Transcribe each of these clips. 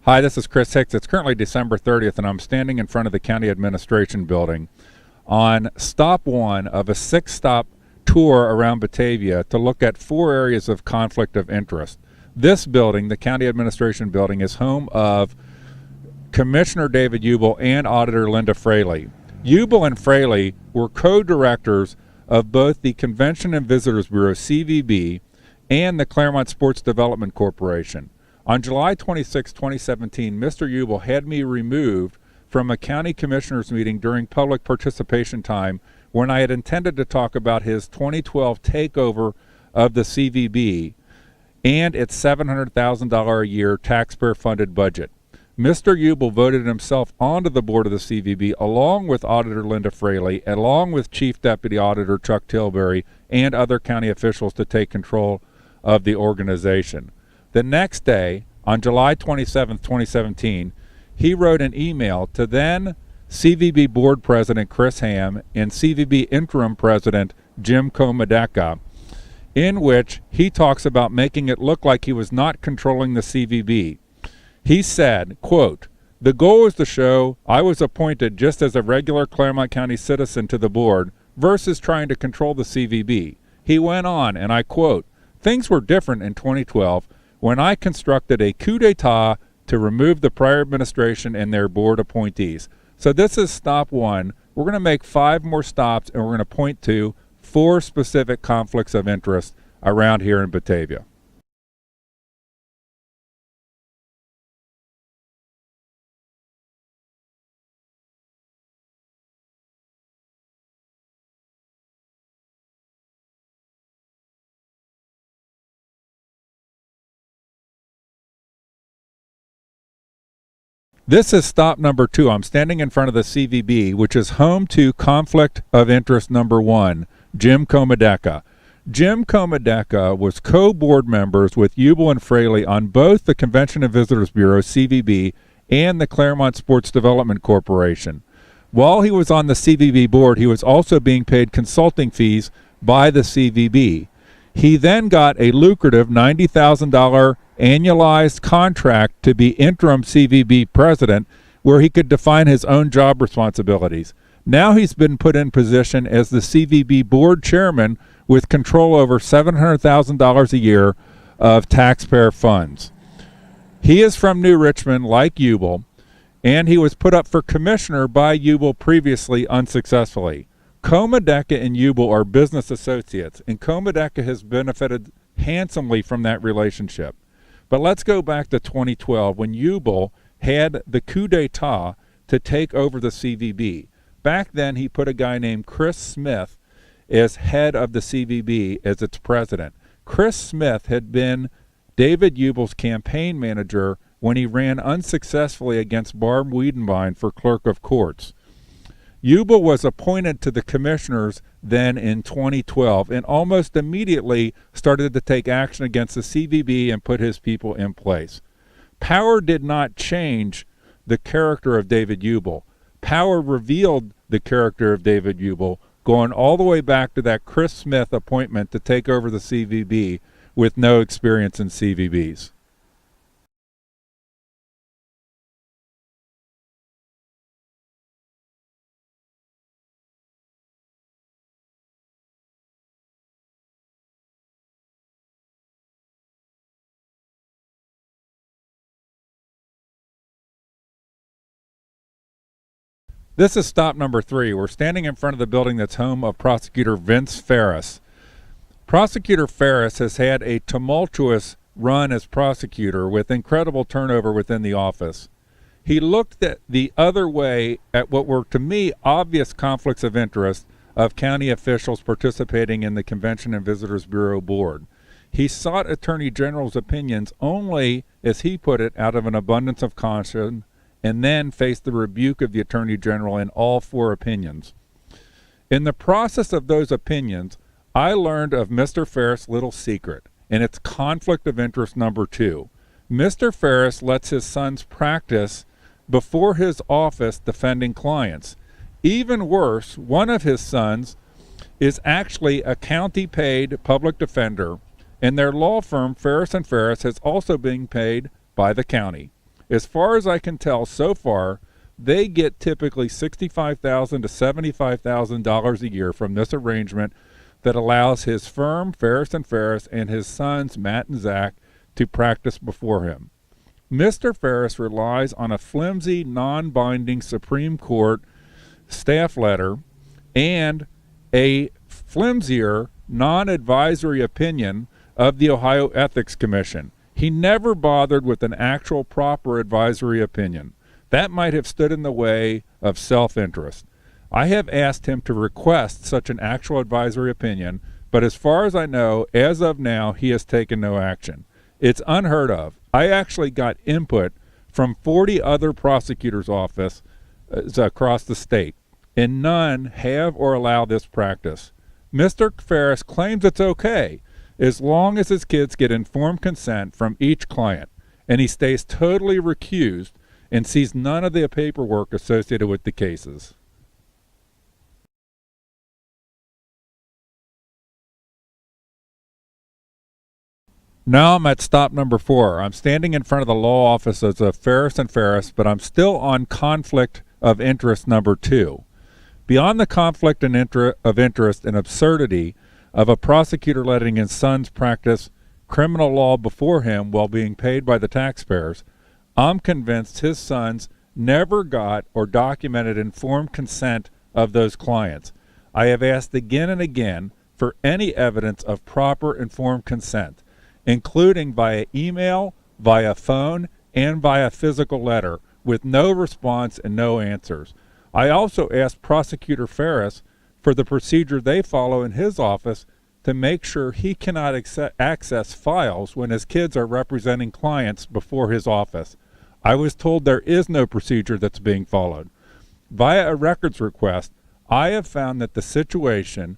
Hi, this is Chris Hicks. It's currently December 30th, and I'm standing in front of the County Administration Building on stop one of a 6-stop tour around Batavia to look at 4 areas of conflict of interest. This building, the County Administration Building, is home of Commissioner David Uible and Auditor Linda Fraley. Uible and Fraley were co-directors of both the Convention and Visitors Bureau, CVB, and the Claremont Sports Development Corporation. On July 26, 2017, Mr. Uible had me removed from a county commissioners meeting during public participation time when I had intended to talk about his 2012 takeover of the CVB and its $700,000 a year taxpayer-funded budget. Mr. Uible voted himself onto the board of the CVB along with Auditor Linda Fraley, along with Chief Deputy Auditor Chuck Tilbury, and other county officials to take control of the organization. The next day, on July 27, 2017, he wrote an email to then CVB Board President Chris Ham and CVB Interim President Jim Comedecca, in which he talks about making it look like he was not controlling the CVB. He said, quote, "The goal is to show I was appointed just as a regular Claremont County citizen to the board versus trying to control the CVB." He went on, and I quote, "Things were different in 2012 when I constructed a coup d'etat to remove the prior administration and their board appointees." So this is stop one. We're going to make 5 more stops, and we're going to point to 4 specific conflicts of interest around here in Batavia. This is stop number 2. I'm standing in front of the CVB, which is home to conflict of interest number 1, Jim Comedecca. Jim Comedecca was co-board members with Uible and Fraley on both the Convention and Visitors Bureau, CVB, and the Claremont Sports Development Corporation. While he was on the CVB board, he was also being paid consulting fees by the CVB. He then got a lucrative $90,000 annualized contract to be interim CVB president, where he could define his own job responsibilities. Now he's been put in position as the CVB board chairman with control over $700,000 a year of taxpayer funds. He is from New Richmond, like Uible, and he was put up for commissioner by Uible previously unsuccessfully. Comedecca and Uible are business associates, and Comedecca has benefited handsomely from that relationship. But let's go back to 2012 when Uible had the coup d'etat to take over the CVB. Back then, he put a guy named Chris Smith as head of the CVB as its president. Chris Smith had been David Uible's campaign manager when he ran unsuccessfully against Barb Wiedenbein for clerk of courts. Uible was appointed to the commissioners then in 2012 and almost immediately started to take action against the CVB and put his people in place. Power did not change the character of David Uible. Power revealed the character of David Uible, going all the way back to that Chris Smith appointment to take over the CVB with no experience in CVBs. This is stop number 3. We're standing in front of the building that's home of Prosecutor Vince Faris. Prosecutor Faris has had a tumultuous run as prosecutor with incredible turnover within the office. He looked at the other way at what were, to me, obvious conflicts of interest of county officials participating in the Convention and Visitors Bureau board. He sought Attorney General's opinions only, as he put it, out of an abundance of caution, and then faced the rebuke of the Attorney General in all 4 opinions. In the process of those opinions, I learned of Mr. Faris' little secret, and it's conflict of interest number 2. Mr. Faris lets his sons practice before his office defending clients. Even worse, one of his sons is actually a county-paid public defender, and their law firm, Faris & Faris, has also been paid by the county. As far as I can tell so far, they get typically $65,000 to $75,000 a year from this arrangement that allows his firm, Faris and Faris, and his sons, Matt and Zach, to practice before him. Mr. Faris relies on a flimsy, non-binding Supreme Court staff letter and a flimsier, non-advisory opinion of the Ohio Ethics Commission. He never bothered with an actual proper advisory opinion. That might have stood in the way of self-interest. I have asked him to request such an actual advisory opinion, but as far as I know, as of now, he has taken no action. It's unheard of. I actually got input from 40 other prosecutors' offices across the state, and none have or allow this practice. Mr. Faris claims it's okay as long as his kids get informed consent from each client, and he stays totally recused and sees none of the paperwork associated with the cases. Now I'm at stop number 4. I'm standing in front of the law offices of Faris and Faris, but I'm still on conflict of interest number 2. Beyond the conflict of interest and absurdity of a prosecutor letting his sons practice criminal law before him while being paid by the taxpayers, I'm convinced his sons never got or documented informed consent of those clients. I have asked again and again for any evidence of proper informed consent, including via email, via phone, and via physical letter, with no response and no answers. I also asked Prosecutor Faris for the procedure they follow in his office to make sure he cannot access files when his kids are representing clients before his office. I was told there is no procedure that's being followed. Via a records request, I have found that the situation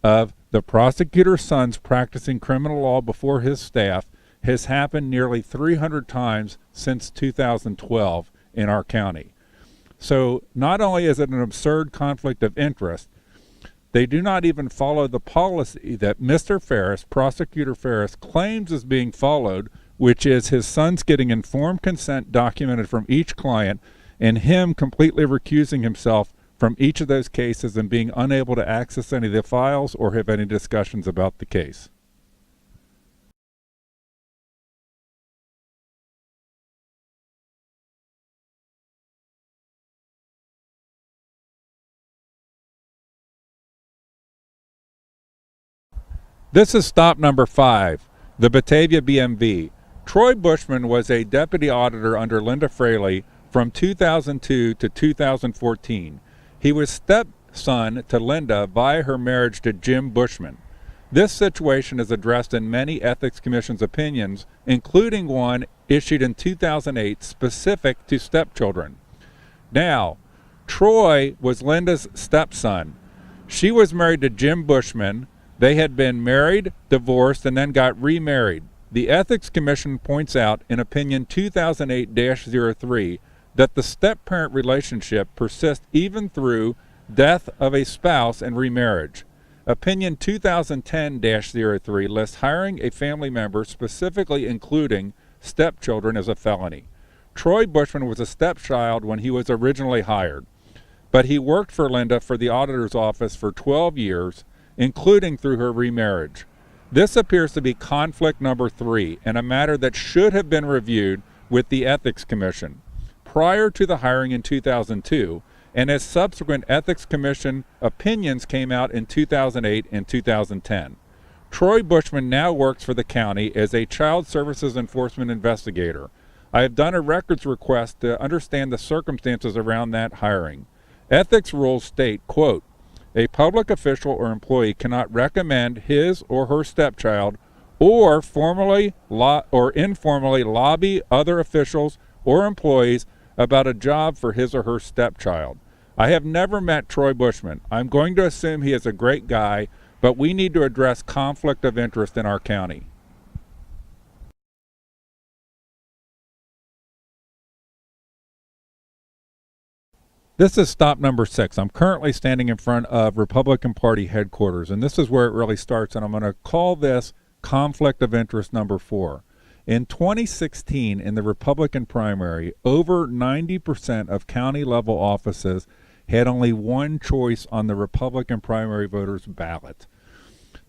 of the prosecutor's sons practicing criminal law before his staff has happened nearly 300 times since 2012 in our county. So not only is it an absurd conflict of interest, they do not even follow the policy that Mr. Faris, Prosecutor Faris, claims is being followed, which is his sons getting informed consent documented from each client and him completely recusing himself from each of those cases and being unable to access any of the files or have any discussions about the case. This is stop number 5, the Batavia BMV. Troy Bushman was a deputy auditor under Linda Fraley from 2002 to 2014. He was stepson to Linda via her marriage to Jim Bushman. This situation is addressed in many Ethics Commission's opinions, including one issued in 2008 specific to stepchildren. Now, Troy was Linda's stepson. She was married to Jim Bushman. They had been married, divorced, and then got remarried. The Ethics Commission points out in Opinion 2008-03 that the step-parent relationship persists even through death of a spouse and remarriage. Opinion 2010-03 lists hiring a family member, specifically including stepchildren, as a felony. Troy Bushman was a stepchild when he was originally hired, but he worked for Linda for the auditor's office for 12 years, including through her remarriage. This appears to be conflict number 3 and a matter that should have been reviewed with the Ethics Commission prior to the hiring in 2002, and as subsequent Ethics Commission opinions came out in 2008 and 2010. Troy Bushman now works for the county as a child services enforcement investigator. I have done a records request to understand the circumstances around that hiring. Ethics rules state, quote, "A public official or employee cannot recommend his or her stepchild or formally or informally lobby other officials or employees about a job for his or her stepchild." I have never met Troy Bushman. I'm going to assume he is a great guy, but we need to address conflict of interest in our county. This is stop number 6. I'm currently standing in front of Republican Party headquarters, and this is where it really starts, and I'm going to call this conflict of interest number 4. In 2016, in the Republican primary, over 90% of county level offices had only one choice on the Republican primary voters' ballot.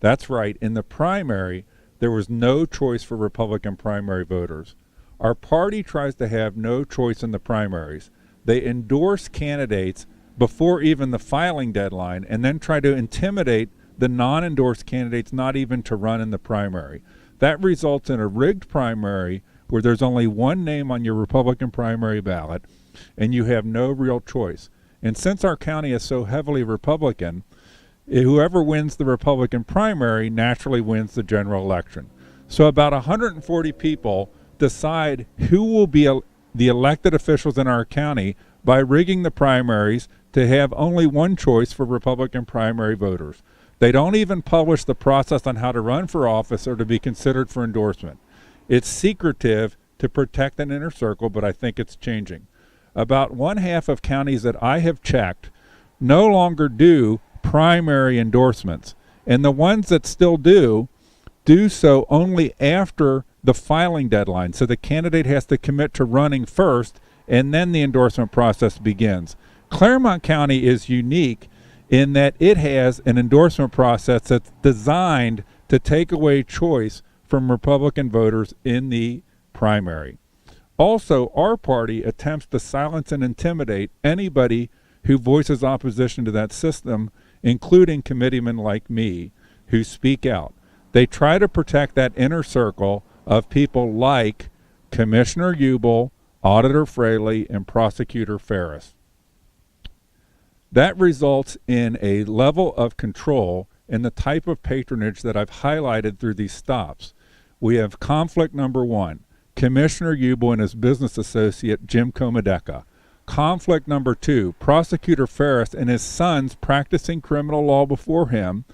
That's right, in the primary, there was no choice for Republican primary voters. Our party tries to have no choice in the primaries. They endorse candidates before even the filing deadline and then try to intimidate the non-endorsed candidates not even to run in the primary. That results in a rigged primary where there's only one name on your Republican primary ballot and you have no real choice. And since our county is so heavily Republican, whoever wins the Republican primary naturally wins the general election. So about 140 people decide who will be the elected officials in our county by rigging the primaries to have only one choice for Republican primary voters. They don't even publish the process on how to run for office or to be considered for endorsement. It's secretive to protect an inner circle, but I think it's changing. About one half of counties that I have checked no longer do primary endorsements, and the ones that still do so only after the filing deadline. So the candidate has to commit to running first, and then the endorsement process begins. Clermont County is unique in that it has an endorsement process that's designed to take away choice from Republican voters in the primary. Also, our party attempts to silence and intimidate anybody who voices opposition to that system, including committeemen like me who speak out. They try to protect that inner circle of people like Commissioner Uible, Auditor Fraley, and Prosecutor Faris. That results in a level of control and the type of patronage that I've highlighted through these stops. We have conflict number one, Commissioner Uible and his business associate Jim Comedecca. Conflict number two, Prosecutor Faris and his sons practicing criminal law before him,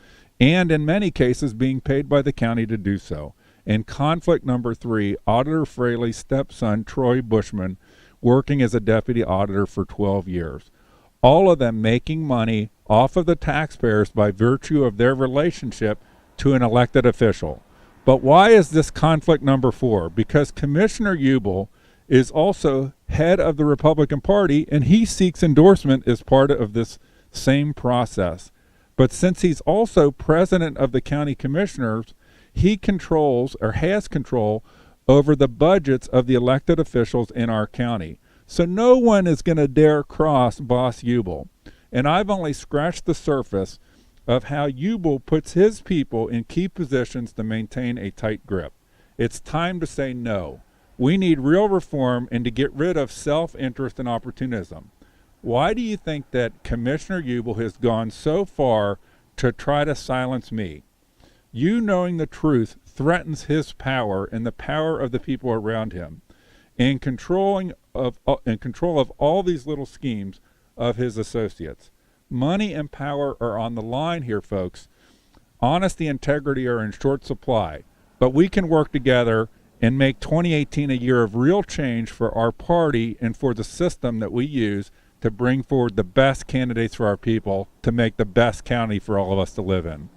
and in many cases being paid by the county to do so. And conflict number three, Auditor Fraley's stepson Troy Bushman, working as a deputy auditor for 12 years. All of them making money off of the taxpayers by virtue of their relationship to an elected official. But why is this conflict number four? Because Commissioner Uible is also head of the Republican Party, and he seeks endorsement as part of this same process. But since he's also president of the county commissioners, he controls or has control over the budgets of the elected officials in our county. So no one is going to dare cross Boss Uible. And I've only scratched the surface of how Uible puts his people in key positions to maintain a tight grip. It's time to say no. We need real reform and to get rid of self-interest and opportunism. Why do you think that Commissioner Uible has gone so far to try to silence me? You knowing the truth threatens his power and the power of the people around him, in control of all these little schemes of his associates. Money and power are on the line here, folks. Honesty and integrity are in short supply, but we can work together and make 2018 a year of real change for our party and for the system that we use to bring forward the best candidates for our people to make the best county for all of us to live in.